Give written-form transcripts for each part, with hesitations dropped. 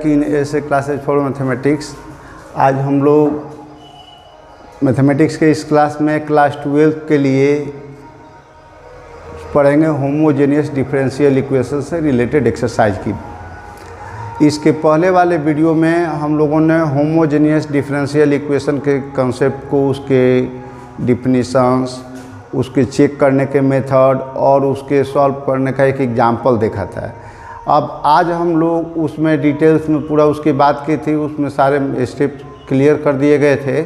Back in ऐसे classes for mathematics. आज हम लोग मैथमेटिक्स के इस क्लास में क्लास 12 के लिए पढ़ेंगे होमोजेनियस डिफरेंशियल इक्वेशन से रिलेटेड एक्सरसाइज की। इसके पहले वाले वीडियो में हम लोगों ने होमोजेनियस डिफरेंशियल इक्वेशन के कॉन्सेप्ट को, उसके डिफिनीशंस, उसके चेक करने के मेथड और उसके सॉल्व करने का एक एग्जाम्पल देखा था। अब आज हम लोग उसमें डिटेल्स में पूरा उसकी बात की थी, उसमें सारे स्टेप क्लियर कर दिए गए थे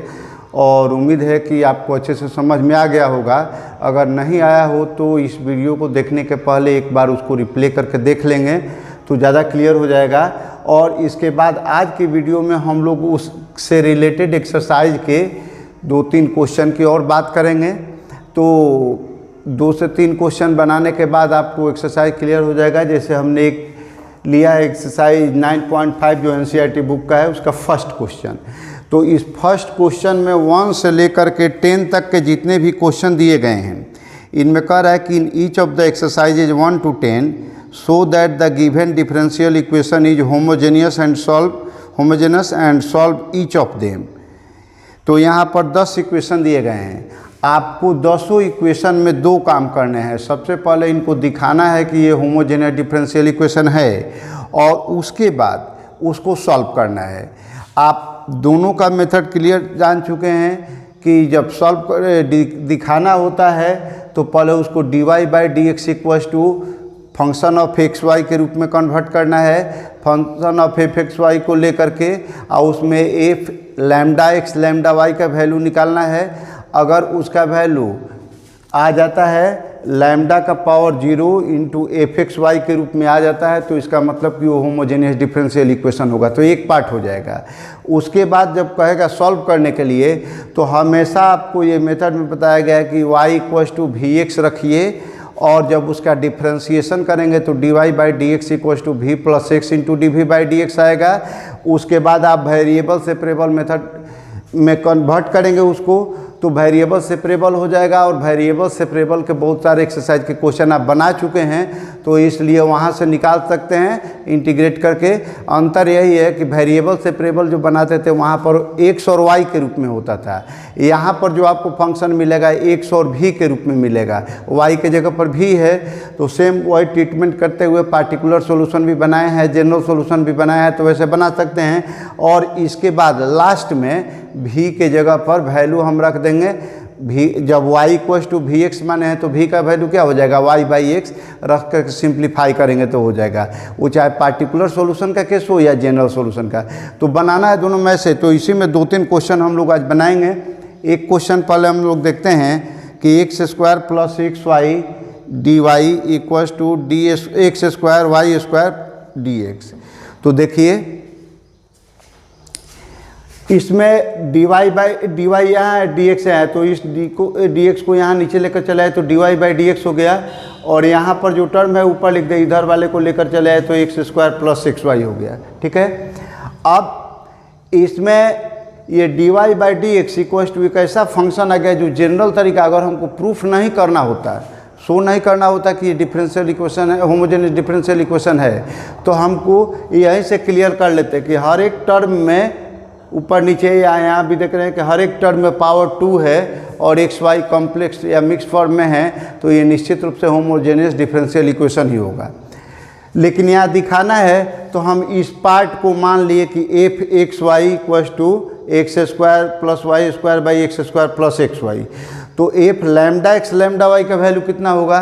और उम्मीद है कि आपको अच्छे से समझ में आ गया होगा। अगर नहीं आया हो तो इस वीडियो को देखने के पहले एक बार उसको रिप्ले करके देख लेंगे तो ज़्यादा क्लियर हो जाएगा। और इसके बाद आज की वीडियो में हम लोग उससे रिलेटेड एक्सरसाइज के 2-3 क्वेश्चन की और बात करेंगे। तो 2 से 3 क्वेश्चन बनाने के बाद आपको एक्सरसाइज क्लियर हो जाएगा। जैसे हमने एक लिया है एक्सरसाइज 9.5 जो एनसीईआरटी बुक का है, उसका फर्स्ट क्वेश्चन। तो इस फर्स्ट क्वेश्चन में 1 से लेकर के 10 तक के जितने भी क्वेश्चन दिए गए हैं, इनमें कह रहा है कि in each of the exercises 1 to 10 so that the given differential equation is homogeneous and solve each of them. तो यहाँ पर 10 इक्वेशन दिए गए हैं। आपको 10 इक्वेशन में 2 काम करने हैं। सबसे पहले इनको दिखाना है कि ये होमोजेनियस डिफरेंशियल इक्वेशन है और उसके बाद उसको सॉल्व करना है। आप दोनों का मेथड क्लियर जान चुके हैं कि जब सॉल्व दिखाना होता है तो पहले उसको dy/dx equals to function of x y के रूप में कन्वर्ट करना है। Function of f x y को लेकर के और उसमें f lambda x lambda y का वैल्यू निकालना है। अगर उसका वैल्यू आ जाता है लैम्डा का power 0 into f x y के रूप में आ जाता है तो इसका मतलब कि वो होमोजेनियस डिफरेंशियल इक्वेशन होगा। तो एक पार्ट हो जाएगा। उसके बाद जब कहेगा सॉल्व करने के लिए तो हमेशा आपको ये मेथड में बताया गया है कि y equals to v x रखिए और जब उसका डिफ्रेंशिएशन करेंगे तो dy/dx equals to v plus x into dv/dx आएगा। उसके बाद आप वेरिएबल सेपरेबल मेथड में कन्वर्ट करेंगे उसको तो वेरिएबल सेपरेबल हो जाएगा। और वेरिएबल सेपरेबल के बहुत सारे एक्सरसाइज के क्वेश्चन आप बना चुके हैं तो इसलिए वहाँ से निकाल सकते हैं इंटीग्रेट करके। अंतर यही है कि वेरिएबल सेपरेबल जो बनाते थे वहाँ पर x और y के रूप में होता था। यहाँ पर जो आपको फंक्शन मिलेगा x और v के रूप में मिलेगा। y के जगह पर v है तो सेम वही ट्रीटमेंट करते हुए पार्टिकुलर सोल्यूशन भी बनाए हैं, जनरल सोल्यूशन भी बनाया है, तो वैसे बना सकते हैं। और इसके बाद लास्ट में v के जगह पर वैल्यू हम रख देंगे v। जब y equals to v x माने हैं तो v का वैल्यू क्या हो जाएगा y/x रख कर सिंप्लीफाई करेंगे तो हो जाएगा। वो चाहे पार्टिकुलर सॉल्यूशन का केस हो या जनरल सॉल्यूशन का। तो बनाना है दोनों में से। तो इसी में 2-3 क्वेश्चन हम लोग आज बनाएंगे। एक क्वेश्चन पहले हम लोग देखते हैं कि x² plus xy dy equals to x² y² dx। तो देखिए इसमें dy यहाँ dx है तो इस dx को यहाँ नीचे लेकर चले आए तो dy/dx हो गया। और यहाँ पर जो टर्म है ऊपर लिख दे, इधर वाले को लेकर चले आए तो x² प्लस xy हो गया। ठीक है। अब इसमें ये dy/dx इक्वल्स टू एक ऐसा फंक्शन आ गया जो जनरल तरीका अगर हमको प्रूफ नहीं करना होता, शो नहीं करना होता कि ये डिफरेंशियल इक्वेशन है, होमोजेनियस डिफरेंशियल इक्वेशन है, तो हमको यहीं से क्लियर कर लेते कि हर एक टर्म में ऊपर नीचे या यहाँ भी देख रहे हैं कि हर एक टर्म में पावर 2 है और एक्स वाई कॉम्प्लेक्स या मिक्स फॉर्म में है तो ये निश्चित रूप से होमोजेनियस डिफरेंशियल इक्वेशन ही होगा। लेकिन यहाँ दिखाना है तो हम इस पार्ट को मान लिए कि f x y equals to x² plus y² plus xy। तो f lambda x lambda y का वैल्यू कितना होगा?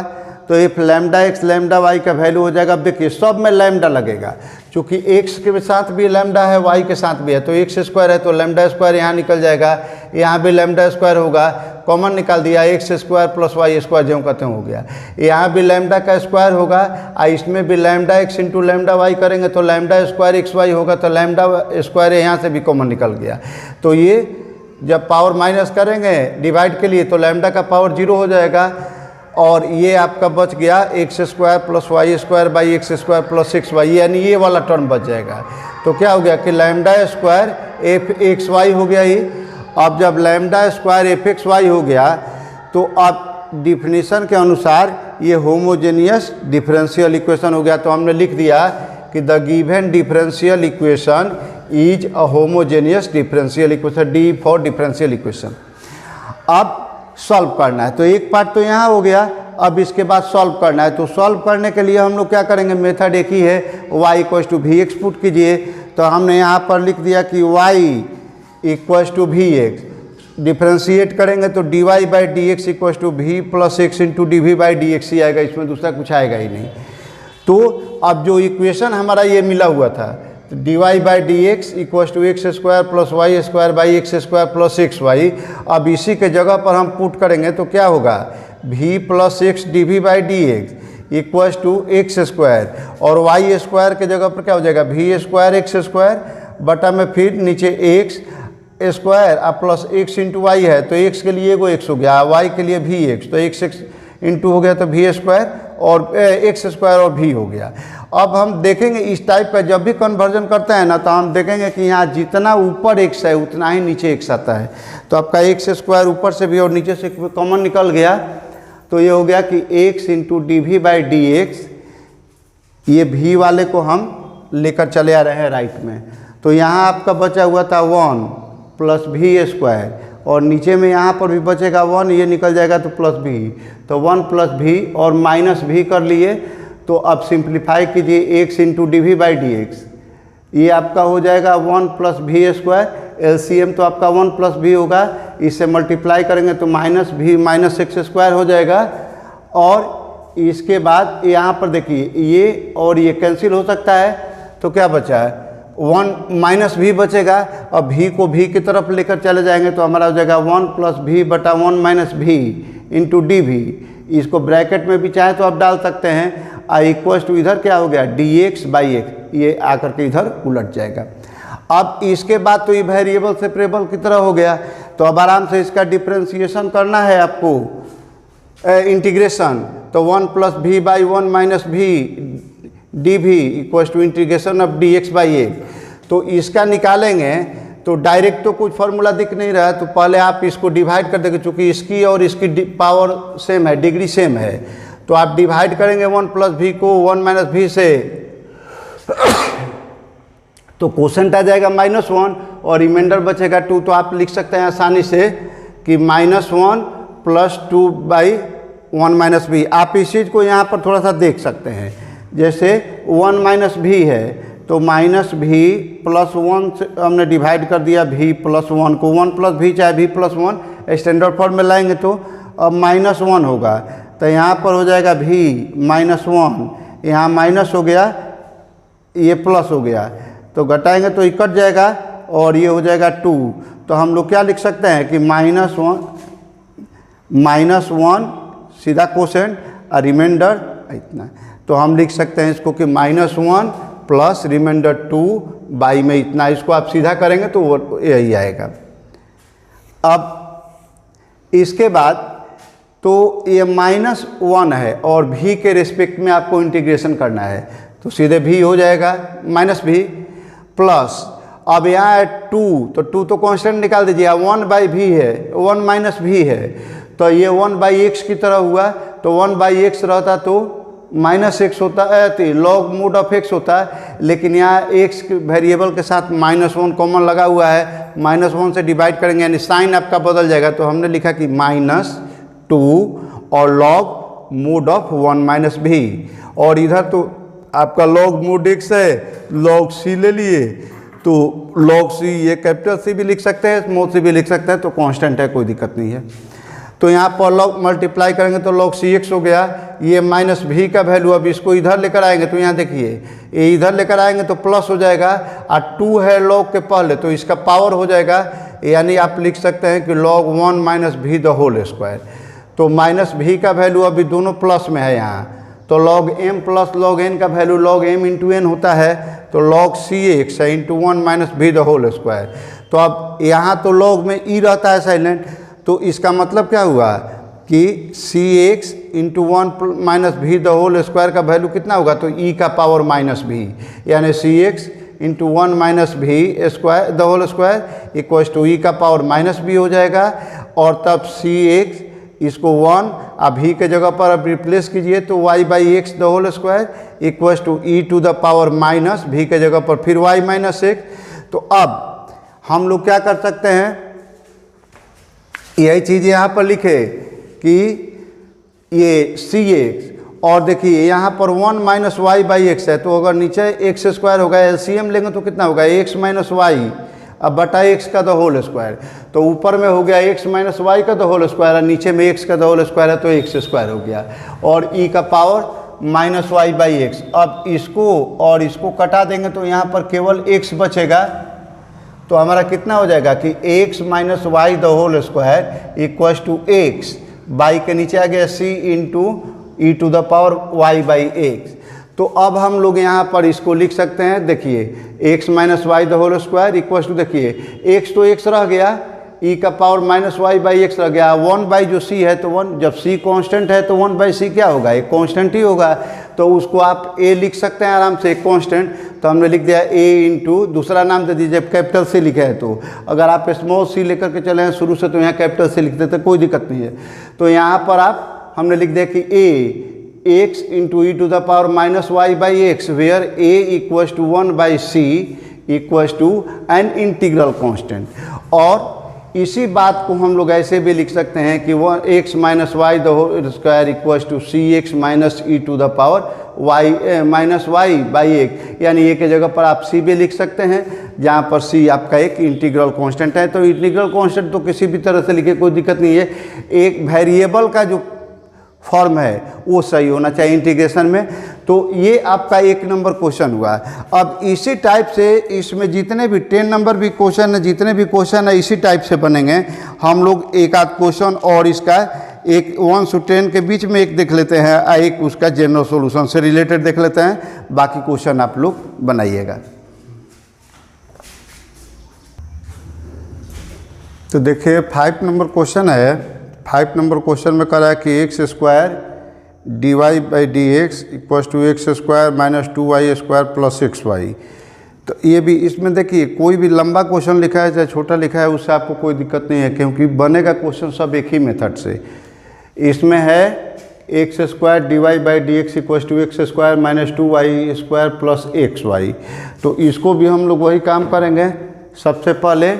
तो f lambda x lambda y का वैल्यू हो जाएगा। अब देखिए सब में लैम्डा लगेगा क्योंकि x के साथ भी लैम्डा है, y के साथ भी है। तो x² है तो लैम्डा² यहाँ निकल जाएगा, यहाँ भी लैम्डा² होगा, कॉमन निकाल दिया x² प्लस y² जो कहते हो गया। यहाँ भी लैम्डा का स्क्वायर होगा और इसमें भी lambda x into lambda y करेंगे तो लैम्डा² xy होगा तो लैम्डा² यहाँ से भी कॉमन निकल गया। तो ये जब पावर माइनस करेंगे डिवाइड के लिए तो लैम्डा का पावर 0 हो जाएगा और ये आपका बच गया x² plus y² plus xy, यानी ये वाला टर्म बच जाएगा। तो क्या हो गया कि λ² एफ एक्स वाई हो गया ही। अब जब λ² एफ एक्स वाई हो गया तो अब डिफिनीशन के अनुसार ये होमोजेनियस डिफरेंशियल इक्वेशन हो गया। तो हमने लिख दिया कि the given differential equation is a homogeneous differential equation, D for differential equation. अब सॉल्व करना है, तो एक पार्ट तो यहाँ हो गया, अब इसके बाद सॉल्व करना है। तो सॉल्व करने के लिए हम लोग क्या करेंगे, मेथड एक ही है, y equals to v x put कीजिए। तो हमने यहाँ पर लिख दिया कि y equals to v x, differentiate करेंगे तो dy by d x equals to v plus x into d v by d x ही आएगा, इसमें दूसरा कुछ आएगा ही नहीं। तो अब जो इक्वेशन हमारा ये मिला हुआ था, तो dy by d x equals to x square plus y square by x square plus x y, अब इसी के जगह पर हम पुट करेंगे तो क्या होगा, v plus x d v by d x equals to x square, और वाई स्क्वायर के जगह पर क्या हो जाएगा, वी स्क्वायर एक्स स्क्वायर बटा में फिर नीचे एक्स स्क्वायर अब प्लस एक्स इंटू वाई है, तो एक्स के लिए एगो एक्स हो गया, वाई के लिए भी एक्स, तो एक्स एक्स इंटू हो गया तो वी स्क्वायर और एक्स स्क्वायर और भी हो गया। अब हम देखेंगे इस टाइप का जब भी कन्वर्जन करते हैं ना, तो हम देखेंगे कि यहाँ जितना ऊपर एक्स है उतना ही नीचे एक्स आता है। तो आपका एक्स स्क्वायर ऊपर से भी और नीचे से कॉमन निकल गया, तो ये हो गया कि x into d v by d x, ये भी वाले को हम लेकर चले आ रहे हैं राइट में। तो यहाँ आपका बचा हुआ था 1 प्लस वी स्क्वायर, और नीचे में यहाँ पर भी बचेगा 1, ये निकल जाएगा तो प्लस भी, तो 1 प्लस भी और माइनस भी कर लिए। तो अब सिंप्लीफाई कीजिए, x into d v by d x, ये आपका हो जाएगा 1 प्लस वी स्क्वायर, एलसीएम तो आपका 1 प्लस भी होगा, इससे मल्टीप्लाई करेंगे तो माइनस भी माइनस एक्स स्क्वायर हो जाएगा। और इसके बाद यहाँ पर देखिए ये और ये कैंसिल हो सकता है, तो क्या बचा है 1 माइनस भी बचेगा, और भी को भी की तरफ लेकर चले जाएंगे तो हमारा हो जाएगा 1 प्लस भी बटा 1 माइनस भी इंटू डी वी, इसको ब्रैकेट में भी चाहे तो आप डाल सकते हैं। आई इक्वल्स टू इधर क्या हो गया डी एक्स बाई एक्स, ये आकर के इधर उलट जाएगा। अब इसके बाद तो ये वेरिएबल सेपरेबल की तरह हो गया, तो अब आराम से इसका डिफ्रेंशिएशन करना है आपको, इंटीग्रेशन, तो 1 plus v by 1 minus v d v equals to integration of d x by x. तो इसका निकालेंगे तो डायरेक्ट तो कुछ फार्मूला दिख नहीं रहा है, तो पहले आप इसको डिवाइड कर देंगे, चूँकि इसकी और इसकी पावर सेम है, डिग्री सेम है, तो आप डिवाइड करेंगे 1 प्लस भी को 1 माइनस भी से, तो कोसेंट आ जाएगा -1 और रिमाइंडर बचेगा 2। तो आप लिख सकते हैं आसानी से कि -1 प्लस 2 बाई 1 माइनस भी। आप इस चीज़ को यहाँ पर थोड़ा सा देख सकते हैं, जैसे 1 माइनस भी है तो माइनस भी प्लस 1 से हमने डिवाइड कर दिया भी प्लस 1 को, 1 प्लस भी चाहे भी प्लस 1 स्टैंडर्ड फॉर्म में लाएंगे तो अब -1 होगा, तो यहाँ पर हो जाएगा भी -1, यहाँ माइनस हो गया, ये प्लस हो गया, तो घटाएंगे तो ये कट जाएगा और ये हो जाएगा 2। तो हम लोग क्या लिख सकते हैं कि -1 सीधा कोसेंट और रिमाइंडर इतना, तो हम लिख सकते हैं इसको कि -1 प्लस रिमाइंडर 2 बाई में इतना, इसको आप सीधा करेंगे तो वो यही आएगा। अब इसके बाद तो ये -1 है और भी के रिस्पेक्ट में आपको इंटीग्रेशन करना है, तो सीधे भी हो जाएगा माइनस भी प्लस, अब यहाँ है 2, तो 2 तो कांस्टेंट निकाल दीजिए, 1 बाई भी है, 1 माइनस भी है, तो ये 1 बाई एक्स की तरह हुआ, तो 1 बाई एक्स रहता तो -x होता है, तो लॉग मोड ऑफ x होता है, लेकिन यहाँ x वेरिएबल के साथ -1 कॉमन लगा हुआ है, -1 से डिवाइड करेंगे यानी साइन आपका बदल जाएगा, तो हमने लिखा कि -2 और लॉग मोड ऑफ 1 माइनस भी, और इधर तो आपका लॉग मोड x है, लॉग c ले लिए, तो लॉग c ये कैपिटल C भी लिख सकते हैं, स्मॉल c भी लिख सकते हैं, तो कांस्टेंट है, कोई दिक्कत नहीं है। तो यहाँ पर लॉग मल्टीप्लाई करेंगे तो लॉग cx हो गया, ये माइनस भी का वैल्यू, अब इसको इधर लेकर आएंगे तो यहाँ देखिए ये इधर लेकर आएंगे तो प्लस हो जाएगा, और 2 है लॉग के पहले तो इसका पावर हो जाएगा, यानी आप लिख सकते हैं कि log 1 माइनस भी द होल स्क्वायर। तो माइनस भी का वैल्यू अभी दोनों प्लस में है यहाँ, तो log m plus log n का value log m into n होता है, तो log cx है इंटू 1 माइनस भी द होल स्क्वायर। तो अब यहाँ तो log में e रहता है साइलेंट, तो इसका मतलब क्या हुआ कि cx इंटू 1 माइनस भी द होल स्क्वायर का वैल्यू कितना होगा, तो e का पावर माइनस भी, यानी cx into 1 minus v square the whole square equals to e का पावर माइनस भी हो जाएगा, और तब cx इसको 1 अब ही के जगह पर अब रिप्लेस कीजिए तो y by x the whole square equals to e to the power minus v के जगह पर फिर y माइनस 1। तो अब हम लोग क्या कर सकते हैं, यही चीज़ यहाँ पर लिखे कि ये सी एक्स, और देखिए यहाँ पर 1 माइनस वाई बाई एक्स है, तो अगर नीचे एक्स स्क्वायर होगा, एलसीएम लेंगे तो कितना होगा, एक्स माइनस वाई अब बटा एक्स का द होल स्क्वायर। तो ऊपर में हो गया एक्स माइनस वाई का द होल स्क्वायर, और नीचे में एक्स का द होल स्क्वायर है तो एक्स स्क्वायर हो गया, और ई का power minus y by x. अब इसको और इसको कटा देंगे तो यहाँ पर केवल एक्स बचेगा, तो हमारा कितना हो जाएगा कि x minus y the whole square equals to x, by के नीचे आ गया c into e to the power y by x. तो अब हम लोग यहाँ पर इसको लिख सकते हैं, देखिए x minus y the whole square equals to, देखिए एक्स तो एक्स रह गया, ई का power minus y by x रह गया, 1 बाई जो सी है तो 1, जब सी कांस्टेंट है तो 1 बाई सी क्या होगा, एक कांस्टेंट ही होगा, तो उसको आप ए लिख सकते हैं आराम से, एक कांस्टेंट। तो हमने लिख दिया ए इंटू, दूसरा नाम दे दीजिए, कैपिटल सी लिखा है तो, अगर आप स्मॉल सी लेकर के चले हैं शुरू से तो यहाँ कैपिटल सी लिखते थे, कोई दिक्कत नहीं है। तो यहाँ पर आप हमने लिख दिया कि a x into e to the power minus y by x, where a equals to 1 by c equals to an integral constant. और इसी बात को हम लोग ऐसे भी लिख सकते हैं कि वो x minus y the whole square equals to c x minus e to the power y minus y by एक, यानी ए के जगह पर आप सी भी लिख सकते हैं, जहाँ पर सी आपका एक इंटीग्रल कांस्टेंट है। तो इंटीग्रल कांस्टेंट तो किसी भी तरह से लिखे कोई दिक्कत नहीं है, एक वेरिएबल का जो फॉर्म है वो सही होना चाहिए इंटीग्रेशन में। तो ये आपका 1 नंबर क्वेश्चन हुआ। अब इसी टाइप से इसमें जितने भी 10 नंबर भी क्वेश्चन है, जितने भी क्वेश्चन है इसी टाइप से बनेंगे। हम लोग एक आध क्वेश्चन और इसका एक 1 से 10 के बीच में एक देख लेते हैं, एक उसका जनरल सॉल्यूशन से रिलेटेड देख लेते हैं, बाकी क्वेश्चन आप लोग बनाइएगा। तो देखिए 5 नंबर क्वेश्चन है। 5 नंबर क्वेश्चन में कह रहा है कि x square d y by d x equals to x square minus 2y square plus 6y। तो ये भी इसमें देखिए कोई भी लंबा क्वेश्चन लिखा है चाहे छोटा लिखा है उससे आपको कोई दिक्कत नहीं है, क्योंकि बनेगा क्वेश्चन सब एक ही मेथड से। इसमें है x square d y by d x equals to x square minus 2y square plus 6y। तो इसको भी हम लोग वही काम करेंगे। सबसे पहले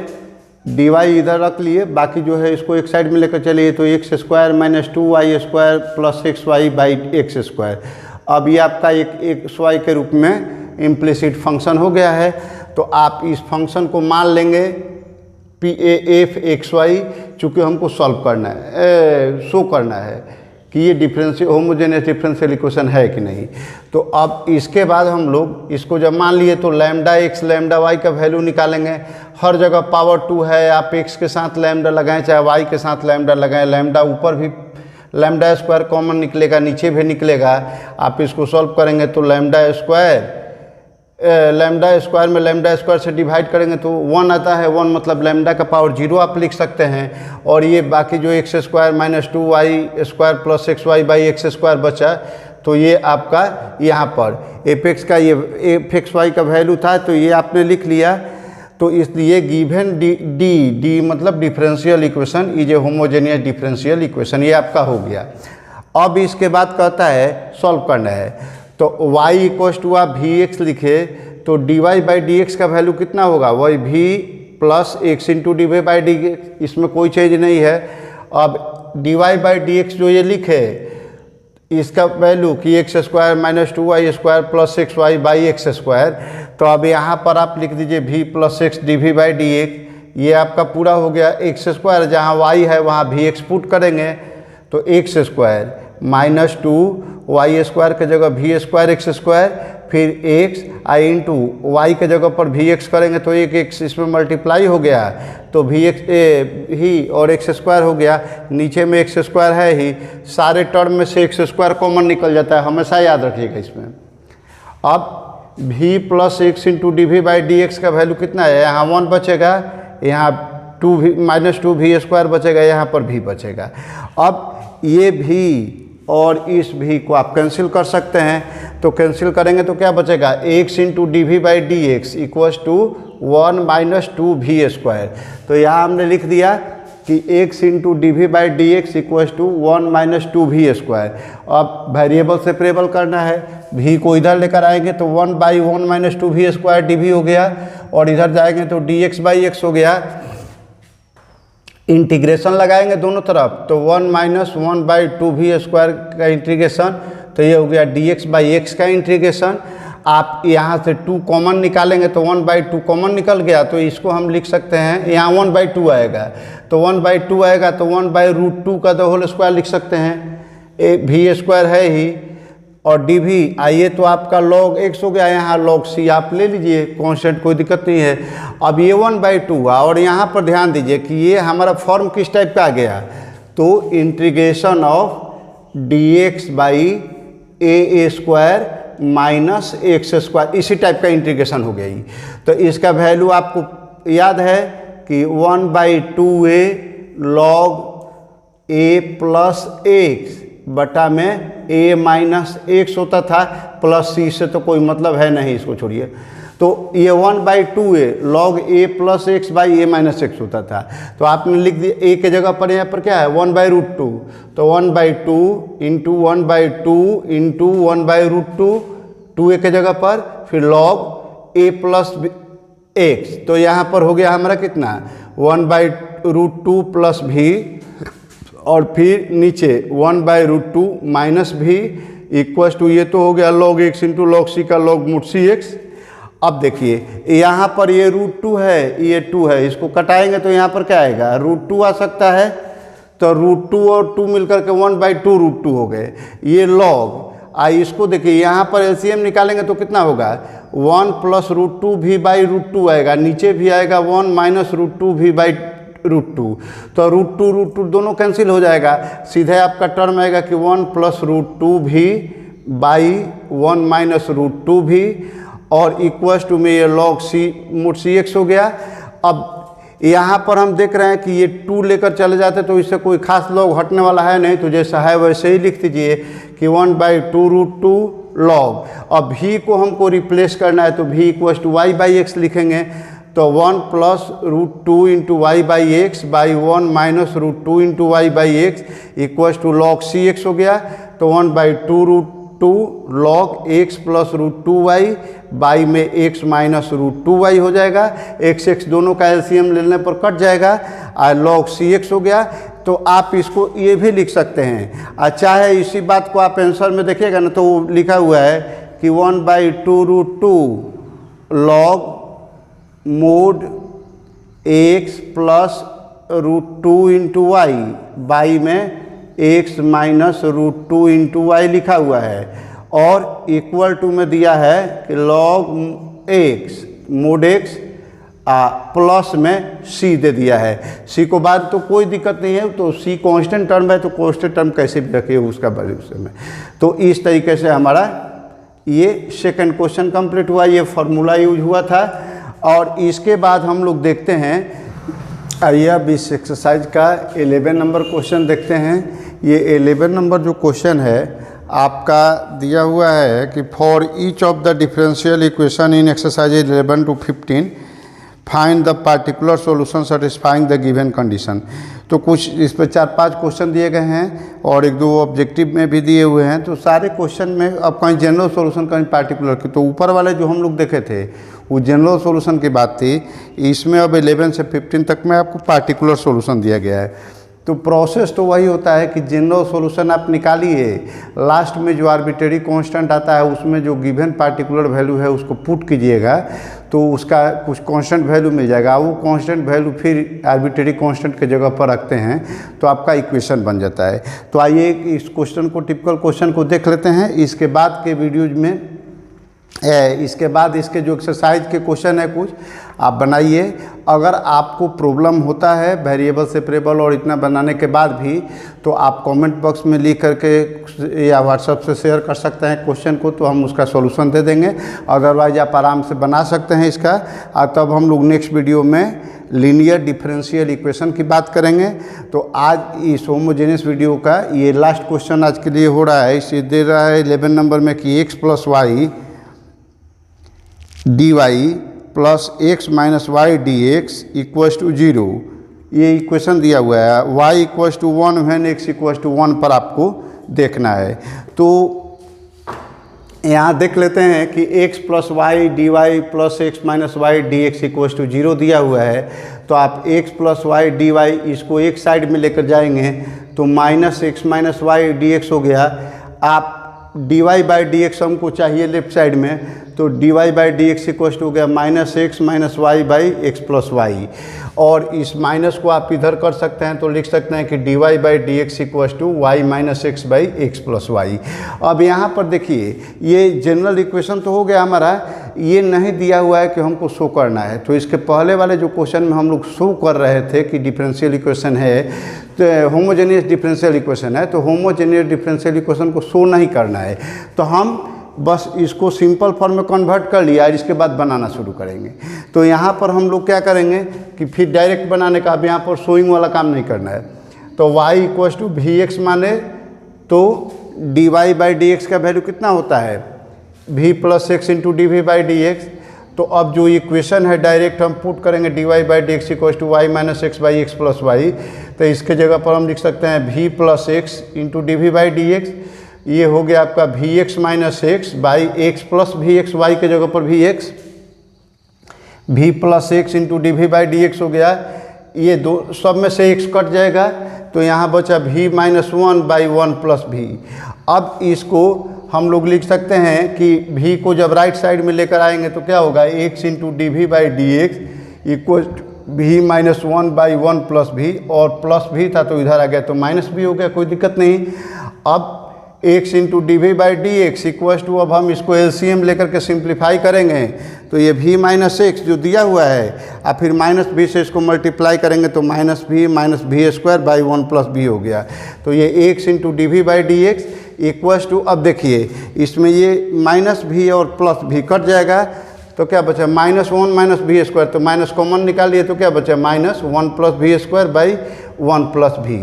डी वाई इधर रख लिए, बाकी जो है इसको एक साइड में लेकर चलिए। तो x square minus 2y square plus 6y by x square. अब ये आपका एक एक्स वाई के रूप में इम्प्लिसिट फंक्शन हो गया है। तो आप इस फंक्शन को मान लेंगे p a f x y, चूँकि हमको सॉल्व करना है, शो करना है कि ये डिफरेंशियल होमोजेनियस डिफरेंशियल इक्वेशन है कि नहीं। तो अब इसके बाद हम लोग इसको जब मान लिए तो लैम्डा एक्स लैम्डा वाई का वैल्यू निकालेंगे। हर जगह पावर 2 है, आप एक्स के साथ लैम्डा लगाएं चाहे वाई के साथ लैम्डा लगाएं, लैम्डा ऊपर भी लैम्डा स्क्वायर कॉमन निकलेगा, नीचे भी निकलेगा। आप इसको सॉल्व करेंगे तो लैम्डा स्क्वायर में लैम्डा स्क्वायर से डिवाइड करेंगे तो 1 आता है। 1 मतलब लैम्डा का पावर 0 आप लिख सकते हैं। और ये बाकी जो x square minus 2y square plus 6y by x square बचा, तो ये आपका यहाँ पर एफ एक्स का ये एफ एक्स वाई का वैल्यू था, तो ये आपने लिख लिया। तो इसलिए गिवन डी मतलब differential equation is a homogeneous differential equation, ये आपका हो गया। अब इसके बाद कहता है सॉल्व करना है। तो y इक्वल्स टू आप वी एक्स लिखे तो d y by d x का वैल्यू कितना होगा, वही v plus x into d y by d x, इसमें कोई चेंज नहीं है। अब d y by d x जो ये लिखे इसका वैल्यू कि x square minus 2y square plus 6y by x square. तो अब यहाँ पर आप लिख दीजिए v plus x d v by d x, ये आपका पूरा हो गया। एक्स स्क्वायर जहाँ y है वहाँ वी एक्स पुट करेंगे तो x square minus 2y square के जगह वी स्क्वायर एक्स स्क्वायर, फिर एक्स आई इंटू वाई के जगह पर वी एक्स करेंगे तो एक एक्स इसमें मल्टीप्लाई हो गया तो वी एक्स ही और एक्स स्क्वायर हो गया। नीचे में एक्स स्क्वायर है ही, सारे टर्म में से एक्स स्क्वायर कॉमन निकल जाता है, हमेशा याद रखिएगा इसमें। अब v plus x into d v by d x का वैल्यू कितना है, यहाँ 1 बचेगा, यहाँ 2v माइनस 2v स्क्वायर बचेगा, यहाँ पर v बचेगा। अब ये v और इस v को आप कैंसिल कर सकते हैं, तो कैंसिल करेंगे तो क्या बचेगा, x into d v by d x equals to 1 minus 2v square. तो यहाँ हमने लिख दिया कि x into d v by d x equal to 1 minus 2v²। अब वेरिएबल सेपरेबल करना है, v को इधर लेकर आएंगे तो 1 बाई 1 माइनस 2v² dv हो गया, और इधर जाएंगे तो dx बाई एक्स हो गया। इंटीग्रेशन लगाएंगे दोनों तरफ तो 1 माइनस 1 बाई 2v² का इंटीग्रेशन, तो ये हो गया dx बाई एक्स का इंटीग्रेशन। आप यहाँ से 2 कॉमन निकालेंगे तो 1 बाई 2 कॉमन निकल गया, तो इसको हम लिख सकते हैं, यहाँ 1 बाई 2 आएगा तो 1 बाई 2 आएगा तो 1 बाई रूट 2 का द होल स्क्वायर लिख सकते हैं। v² है ही, और डी वी आइए तो आपका log x हो गया, यहाँ log c आप ले लीजिए, कांस्टेंट कोई दिक्कत नहीं है। अब ये 1 बाई 2 हुआ, और यहाँ पर ध्यान दीजिए कि ये हमारा फॉर्म किस टाइप का आ गया, तो integration of dx by A square minus x square, इसी टाइप का इंटीग्रेशन हो गया। तो इसका वैल्यू आपको याद है कि 1 by 2a log a plus x बटा में a माइनस एक्स होता था, प्लस c से तो कोई मतलब है नहीं, इसको छोड़िए। तो ये 1 by 2a log a plus x by a minus x होता था, तो आपने लिख दिया a के जगह पर, यहाँ पर क्या है 1 बाई रूट 2, तो 1 by 2 into 1 by 2 into 1 by root 2, 2a के जगह पर, फिर log a प्लस एक्स, तो यहाँ पर हो गया हमारा कितना 1 बाई रूट 2 प्लस भी, और फिर नीचे 1 बाई रूट 2 माइनस भी इक्वल्स टू, ये तो हो गया log x into log c का log मूड सी एक्स। अब देखिए यहाँ पर ये रूट 2 है, ये 2 है, इसको कटाएंगे तो यहाँ पर क्या आएगा रूट 2 आ सकता है, तो रूट 2 और 2 मिलकर के 1 बाई 2 रूट 2 हो गए। ये log इसको देखिए यहाँ पर एलसीएम निकालेंगे तो कितना होगा 1 प्लस रूट 2 भी बाई रूट 2 आएगा, नीचे भी आएगा 1 माइनस रूट 2 भी बाई रूट 2, तो रूट 2 दोनों कैंसिल हो जाएगा, सीधे आपका टर्म आएगा कि 1 प्लस रूट 2 भी बाई 1 माइनस रूट 2 भी, और इक्वल्स टू में ये log c मूड सी एक्स हो गया। अब यहाँ पर हम देख रहे हैं कि ये 2 लेकर चले जाते तो इससे कोई खास log हटने वाला है नहीं, तो जैसा है वैसे ही लिख दीजिए कि 1 बाई 2 रूट 2 log। अब v को हमको रिप्लेस करना है तो v equals to y by x लिखेंगे, तो 1 plus root 2 into y by x by 1 minus root 2 into y by x equals to log c x हो गया, तो 1 by 2 root 2 log x plus root 2 y by में x minus root 2 y हो जाएगा, x दोनों का LCM लेने पर कट जाएगा, और log सी एक्स हो गया। तो आप इसको ये भी लिख सकते हैं, अच्छा है इसी बात को आप आंसर में देखिएगा ना, तो लिखा हुआ है कि 1 by 2 root 2 log mod x plus root 2 into y by में x minus root 2 into y लिखा हुआ है, और इक्वल टू में दिया है कि log x mode x plus में c दे दिया है। c को बाद तो कोई दिक्कत नहीं है, तो c कांस्टेंट टर्म है तो कांस्टेंट टर्म कैसे भी रखिए उसका वैल्यू में। तो इस तरीके से हमारा ये सेकंड क्वेश्चन कंप्लीट हुआ, ये फार्मूला यूज हुआ था। और इसके बाद हम लोग देखते हैं, आइए अब इस एक्सरसाइज का 11 नंबर क्वेश्चन देखते हैं। ये 11 नंबर जो क्वेश्चन है आपका दिया हुआ है कि for each of the differential equation in exercise 11 to 15 find the particular solution satisfying the given condition. तो कुछ इस पर 4-5 क्वेश्चन दिए गए हैं और 1-2 ऑब्जेक्टिव में भी दिए हुए हैं। तो सारे क्वेश्चन में अब कहीं जनरल सॉल्यूशन कहीं पार्टिकुलर की, तो ऊपर वाले जो हम लोग देखे थे वो जनरल सॉल्यूशन की बात थी, इसमें अब 11 से 15 तक में आपको पार्टिकुलर सॉल्यूशन दिया गया है। तो प्रोसेस तो वही होता है कि जनरल सॉल्यूशन आप निकालिए, लास्ट में जो आर्बिट्रेरी कांस्टेंट आता है उसमें जो गिवन पार्टिकुलर वैल्यू है उसको पुट कीजिएगा तो उसका कुछ कांस्टेंट वैल्यू मिल जाएगा। वो कांस्टेंट वैल्यू फिर आर्बिट्रेरी कांस्टेंट के जगह पर रखते हैं तो आपका इक्वेशन बन जाता है। तो आइए इस क्वेश्चन को, टिपिकल क्वेश्चन को देख लेते हैं। इसके बाद के वीडियोज में इसके बाद इसके जो एक्सरसाइज के क्वेश्चन है कुछ आप बनाइए। अगर आपको प्रॉब्लम होता है वेरिएबल सेपरेबल और इतना बनाने के बाद भी, तो आप कमेंट बॉक्स में लिख करके या व्हाट्सएप से शेयर कर सकते हैं क्वेश्चन को, तो हम उसका सॉल्यूशन दे देंगे। अदरवाइज आप आराम से बना सकते हैं इसका। और तब हम लोग नेक्स्ट वीडियो में लीनियर डिफरेंशियल इक्वेशन की बात करेंगे। तो आज इस होमोजेनियस वीडियो का ये लास्ट क्वेश्चन आज के लिए हो रहा है। इसे दे रहा है 11 नंबर में कि x plus y dy plus x minus y d x equals to 0, ये इक्वेशन दिया हुआ है y equals to 1 when x equals to 1 पर आपको देखना है। तो यहाँ देख लेते हैं कि x plus y d y plus x minus y d x equals to 0 दिया हुआ है। तो आप x plus y d y इसको एक साइड में लेकर जाएंगे तो minus x minus y d x हो गया। आप d y by d x हमको चाहिए लेफ्ट साइड में, तो d y by d x equals to हो गया minus x minus y by x plus Y. और इस माइनस को आप इधर कर सकते हैं तो लिख सकते हैं कि d y by d x equals to y minus x by x plus y. अब यहाँ पर देखिए ये जनरल इक्वेशन तो हो गया हमारा, ये नहीं दिया हुआ है कि हमको शो करना है। तो इसके पहले वाले जो क्वेश्चन में हम लोग शो कर रहे थे कि डिफरेंशियल इक्वेशन है, तो होमोजेनियस डिफरेंशियल इक्वेशन है, तो होमोजेनियस डिफरेंशियल इक्वेशन को शो नहीं करना है। तो हम बस इसको सिंपल फॉर्म में कन्वर्ट कर लिया और इसके बाद बनाना शुरू करेंगे। तो यहाँ पर हम लोग क्या करेंगे कि फिर डायरेक्ट बनाने का, अब यहाँ पर शोइंग वाला काम नहीं करना है। तो y equals to v x माने तो d y by d x का वैल्यू कितना होता है v plus x into d v by d x. तो अब जो इक्वेशन है डायरेक्ट हम पुट करेंगे d y by d x equals to y minus x by x plus y. तो इसके जगह पर हम लिख सकते हैं v plus x into d v by d x, ये हो गया आपका v x minus x by x plus v x, y के जगह पर v x, v plus x into d v by d x हो गया। ये दो सब में से एक्स कट जाएगा तो यहाँ बचा v minus 1 by 1 plus v. अब इसको हम लोग लिख सकते हैं कि v को जब राइट साइड में लेकर आएंगे तो क्या होगा x into d v by d x equal v minus 1 by 1 plus v, और प्लस भी था तो इधर आ गया तो माइनस भी हो गया, कोई दिक्कत नहीं। अब x into d v by d x equal to, अब हम इसको एलसीएम लेकर के सिंप्लीफाई करेंगे तो ये v माइनस एक्स जो दिया हुआ है और फिर माइनस भी से इसको मल्टीप्लाई करेंगे तो minus v square by 1 plus भी हो गया। तो ये x into d v by d x equals to, अब देखिए इसमें ये माइनस भी और प्लस भी कट जाएगा तो क्या बचा माइनस 1 माइनस भी स्क्वायर, तो माइनस कॉमन निकालिए तो क्या बचा minus 1 plus v square by 1 plus v.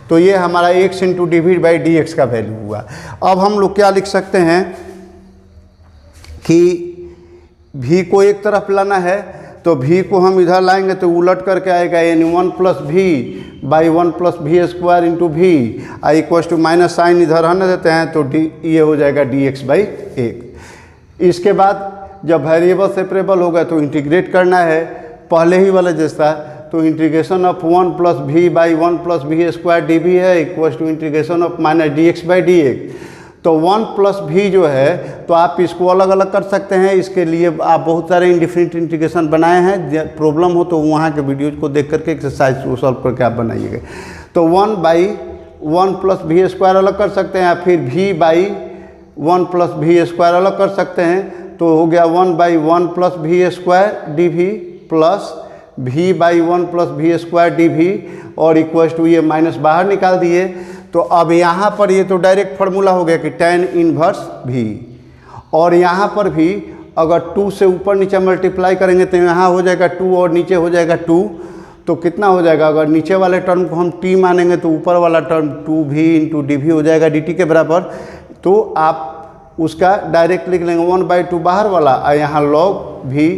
तो ये हमारा x into d v by d x का वैल्यू हुआ। अब हम लोग क्या लिख सकते हैं कि v को एक तरफ लाना है तो v को हम इधर लाएंगे तो उलट करके आएगा यानी 1 plus v by 1 plus v square into भी I equals to minus sign इधर रहने देते हैं तो डी ये हो जाएगा डी एक्स बाई एक। इसके बाद जब वेरिएबल सेपरेबल होगा तो इंटीग्रेट करना है पहले ही वाला जैसा, तो integration of 1 plus v by 1 plus v square d v है equals to integration of minus d x by d x. तो 1 प्लस भी जो है तो आप इसको अलग अलग कर सकते हैं, इसके लिए आप बहुत सारे इंडिफरेंट इंटीग्रेशन बनाए हैं, प्रॉब्लम हो तो वहाँ के वीडियोज को देख करके एक्सरसाइज को सॉल्व करके आप बनाइएगा। तो 1 बाई 1 प्लस भी स्क्वायर अलग कर सकते हैं, फिर भी बाई 1 प्लस भी स्क्वायर अलग कर सकते हैं, तो हो गया 1 by 1 plus v square d भी plus v by 1 plus v square d भी और इक्वल्स टू ये माइनस बाहर निकाल दिए। तो अब यहाँ पर ये तो डायरेक्ट फार्मूला हो गया कि tan इनवर्स भी, और यहाँ पर भी अगर 2 से ऊपर नीचे मल्टीप्लाई करेंगे तो यहाँ हो जाएगा 2 और नीचे हो जाएगा 2, तो कितना हो जाएगा अगर नीचे वाले टर्म को हम t मानेंगे तो ऊपर वाला टर्म 2v इंटू डी भी हो जाएगा dt के बराबर। तो आप उसका डायरेक्ट लिख लेंगे 1 बाई 2 बाहर वाला और यहाँ log भी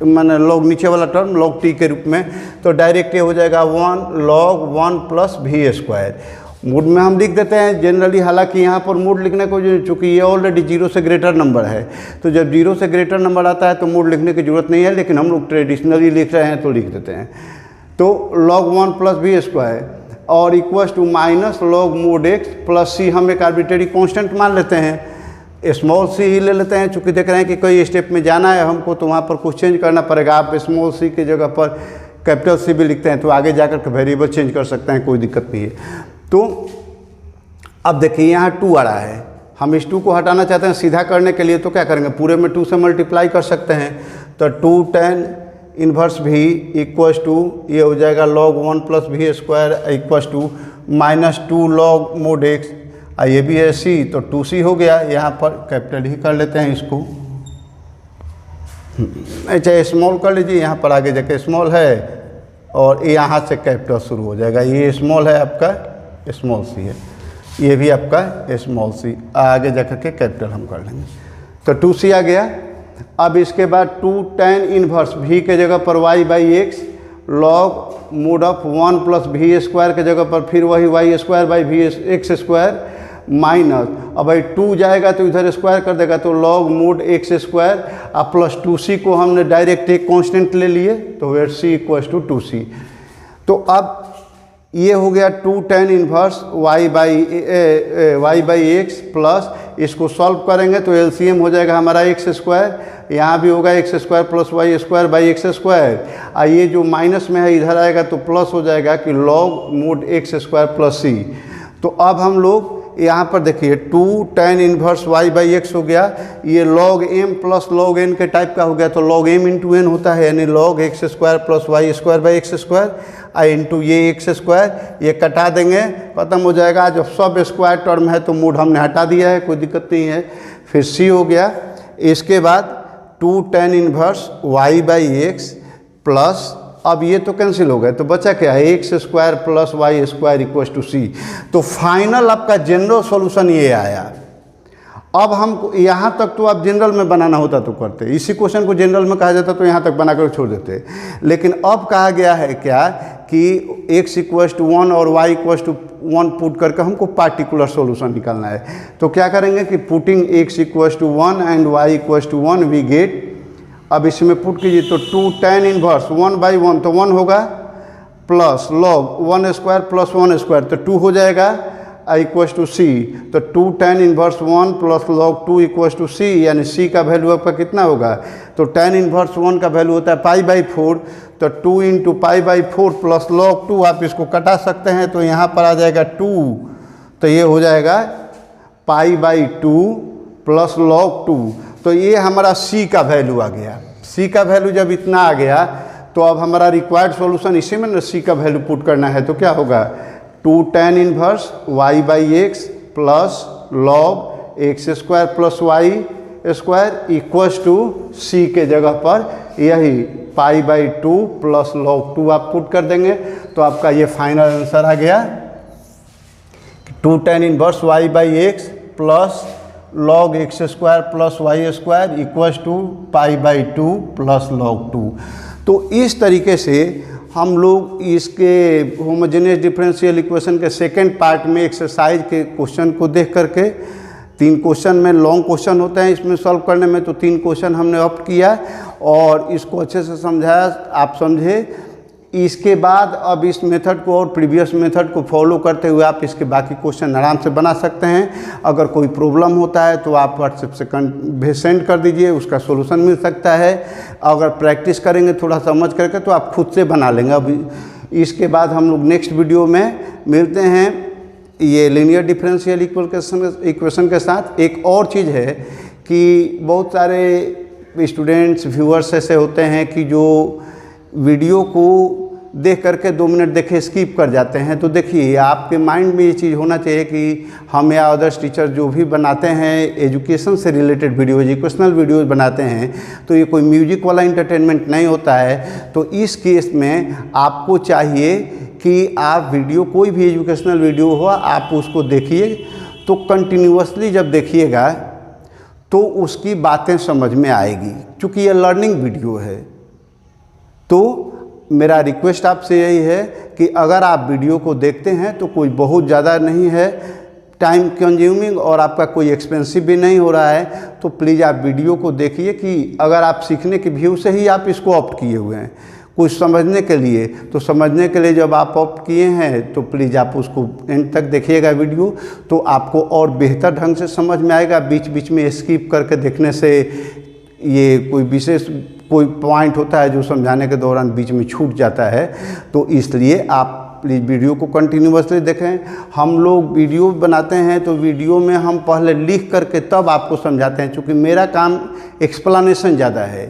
मैंने log नीचे वाला टर्म log t के रूप में, तो डायरेक्ट ये हो जाएगा 1 log 1 plus v square. Mood में हम लिख देते हैं जनरली, हालांकि यहाँ पर मूड लिखने को चूँकि ये ऑलरेडी 0 से ग्रेटर नंबर है तो जब 0 से ग्रेटर नंबर आता है तो मूड लिखने की ज़रूरत नहीं है, लेकिन हम लोग ट्रेडिशनली लिख रहे हैं तो लिख देते हैं। तो log 1 प्लस भी स्क्वायर और equals to minus log mod x plus c, हम एक आर्बिट्रेरी कॉन्स्टेंट मान लेते हैं, स्मॉल सी ही ले लेते हैं, चूँकि देख रहे हैं कि कोई स्टेप में जाना है हमको तो वहाँ पर कुछ चेंज करना पड़ेगा। आप स्मॉल सी की जगह पर कैपिटल सी भी लिखते हैं तो आगे जाकर के वेरिएबल चेंज कर सकते हैं, कोई दिक्कत नहीं है। तो अब देखिए यहाँ 2 आ रहा है, हम इस 2 को हटाना चाहते हैं सीधा करने के लिए, तो क्या करेंगे पूरे में 2 से मल्टीप्लाई कर सकते हैं। तो 2 tan inverse v equals to ये हो जाएगा log 1 plus v square equals to minus 2 log mod x, ये भी है c, तो 2c हो गया। यहाँ पर कैपिटल ही कर लेते हैं इसको, चाहे स्मॉल कर लीजिए, यहाँ पर आगे जाके स्मॉल है और यहाँ से कैपिटल शुरू हो जाएगा। ये स्मॉल है आपका, स्मॉल सी है, ये भी आपका स्मॉल सी, आगे जाकर के कैपिटल हम कर लेंगे। तो 2c आ गया। अब इसके बाद 2 tan इनवर्स भी के जगह पर y by x log mod of 1 plus v square के जगह पर फिर वही y square by v x square minus, अब भाई 2 जाएगा तो इधर स्क्वायर कर देगा तो लॉग मोड एक्स स्क्वायर और प्लस 2c को हमने डायरेक्ट एक कांस्टेंट ले लिए तो where c equals to 2c। तो अब ये हो गया 2 tan inverse y by x plus इसको सॉल्व करेंगे तो एलसीएम हो जाएगा हमारा एक्स स्क्वायर, यहाँ भी होगा x square plus y square by x square, और ये जो माइनस में है इधर आएगा तो प्लस हो जाएगा कि log mod x square plus c. तो अब हम लोग यहाँ पर देखिए 2 tan inverse y by x हो गया, ये log m plus log n के टाइप का हो गया तो log m इंटू n होता है, यानी log x square plus y square by x square I into ये एक्स स्क्वायर, ये कटा देंगे खत्म हो जाएगा। जब सब स्क्वायर टर्म है तो मोड हमने हटा दिया है, कोई दिक्कत नहीं है। फिर c हो गया, इसके बाद 2 tan inverse y by x plus, अब ये तो कैंसिल हो गए तो बचा क्या है x square plus y square equal to c. तो फाइनल आपका जनरल सॉल्यूशन ये आया। अब हम यहाँ तक तो आप जनरल में बनाना होता तो करते, इसी क्वेश्चन को जनरल में कहा जाता तो यहाँ तक बनाकर छोड़ देते, लेकिन अब कहा गया है क्या कि x इक्वल टू 1 और y इक्वल टू 1 पुट करके हमको पार्टिकुलर सॉल्यूशन निकालना है। तो क्या करेंगे कि putting x equal to 1 and y equal to 1 we get, अब इसमें पुट कीजिए तो 2 tan इनवर्स 1 बाई 1 तो 1 होगा plus log 1 square plus 1 square तो 2 हो जाएगा इक्वल टू सी। तो 2 tan inverse 1 plus log 2 equal to C, यानी सी का वैल्यू आपका कितना होगा, तो tan इनवर्स 1 का वैल्यू होता है पाई बाई 4, तो 2 into pi by 4 plus log 2, आप इसको कटा सकते हैं तो यहाँ पर आ जाएगा 2, तो ये हो जाएगा पाई बाई 2 प्लस लॉग 2। तो ये हमारा c का वैल्यू आ गया। c का वैल्यू जब इतना आ गया तो अब हमारा रिक्वायर्ड सॉल्यूशन इसी में ना c का वैल्यू पुट करना है, तो क्या होगा 2 tan inverse y by x plus log x square plus y square equals to c के जगह पर यही पाई बाई 2 प्लस लॉग 2 आप पुट कर देंगे तो आपका ये फाइनल आंसर आ गया 2 tan inverse y by x plus log x square plus y square equals to pi by 2 plus log 2। तो इस तरीके से हम लोग इसके होमोजेनियस डिफरेंशियल इक्वेशन के सेकेंड पार्ट में एक्सरसाइज के क्वेश्चन को देख करके, 3 क्वेश्चन में लॉन्ग क्वेश्चन होते हैं इसमें सॉल्व करने में, तो 3 क्वेश्चन हमने ऑप्ट किया और इसको अच्छे से समझाया, आप समझे। इसके बाद अब इस मेथड को और प्रीवियस मेथड को फॉलो करते हुए आप इसके बाकी क्वेश्चन आराम से बना सकते हैं। अगर कोई प्रॉब्लम होता है तो आप व्हाट्सएप से सेंड कर दीजिए, उसका सॉल्यूशन मिल सकता है। अगर प्रैक्टिस करेंगे थोड़ा समझ करके तो आप खुद से बना लेंगे। अब इसके बाद हम लोग नेक्स्ट वीडियो में मिलते हैं ये लीनियर डिफरेंशियल इक्वेशन के साथ। एक और चीज़ है कि बहुत सारे स्टूडेंट्स व्यूअर्स ऐसे होते हैं कि जो वीडियो को देख करके 2 मिनट देखे स्किप कर जाते हैं। तो देखिए आपके माइंड में ये चीज़ होना चाहिए कि हम या अदर्स टीचर जो भी बनाते हैं एजुकेशन से रिलेटेड वीडियो, एजुकेशनल वीडियोज़ बनाते हैं तो ये कोई म्यूजिक वाला इंटरटेनमेंट नहीं होता है। तो इस केस में आपको चाहिए कि आप वीडियो, कोई भी एजुकेशनल वीडियो हो आप उसको देखिए, तो कंटिन्यूअसली जब देखिएगा तो उसकी बातें समझ में आएगी, क्योंकि ये लर्निंग वीडियो है। तो मेरा रिक्वेस्ट आपसे यही है कि अगर आप वीडियो को देखते हैं तो कोई बहुत ज़्यादा नहीं है टाइम कंज्यूमिंग और आपका कोई एक्सपेंसिव भी नहीं हो रहा है, तो प्लीज़ आप वीडियो को देखिए कि अगर आप सीखने के व्यू से ही आप इसको ऑप्ट किए हुए हैं कुछ समझने के लिए, तो समझने के लिए जब आप ऑप्ट किए हैं तो प्लीज़ आप उसको एंड तक देखिएगा वीडियो, तो आपको और बेहतर ढंग से समझ में आएगा। बीच बीच में स्किप करके देखने से ये कोई विशेष कोई पॉइंट होता है जो समझाने के दौरान बीच में छूट जाता है, तो इसलिए आप प्लीज़ वीडियो को कंटिन्यूअसली देखें। हम लोग वीडियो बनाते हैं तो वीडियो में हम पहले लिख करके तब आपको समझाते हैं, क्योंकि मेरा काम एक्सप्लेनेशन ज़्यादा है।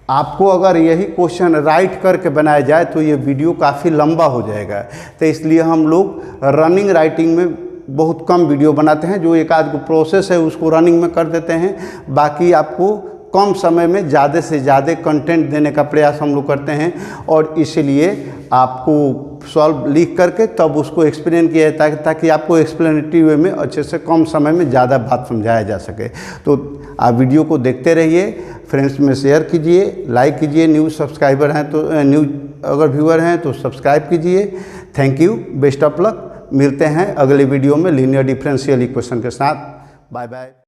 आपको अगर यही क्वेश्चन राइट करके बनाया जाए तो ये वीडियो काफ़ी लंबा हो जाएगा, तो इसलिए हम लोग रनिंग राइटिंग में बहुत कम वीडियो बनाते हैं। जो एक आध प्रोसेस है उसको रनिंग में कर देते हैं, बाकी आपको कम समय में ज़्यादा से ज़्यादा कंटेंट देने का प्रयास हम लोग करते हैं। और इसीलिए आपको सॉल्व लिख करके तब उसको एक्सप्लेन किया जाता है, ताकि आपको एक्सप्लेनेटिव वे में अच्छे से कम समय में ज़्यादा बात समझाया जा सके। तो आप वीडियो को देखते रहिए, फ्रेंड्स में शेयर कीजिए, लाइक कीजिए। न्यू सब्सक्राइबर हैं तो न्यू अगर व्यूअर हैं तो सब्सक्राइब कीजिए। Thank you, best of luck. मिलते हैं अगले वीडियो में लीनियर डिफरेंशियल इक्वेशन के साथ। Bye bye.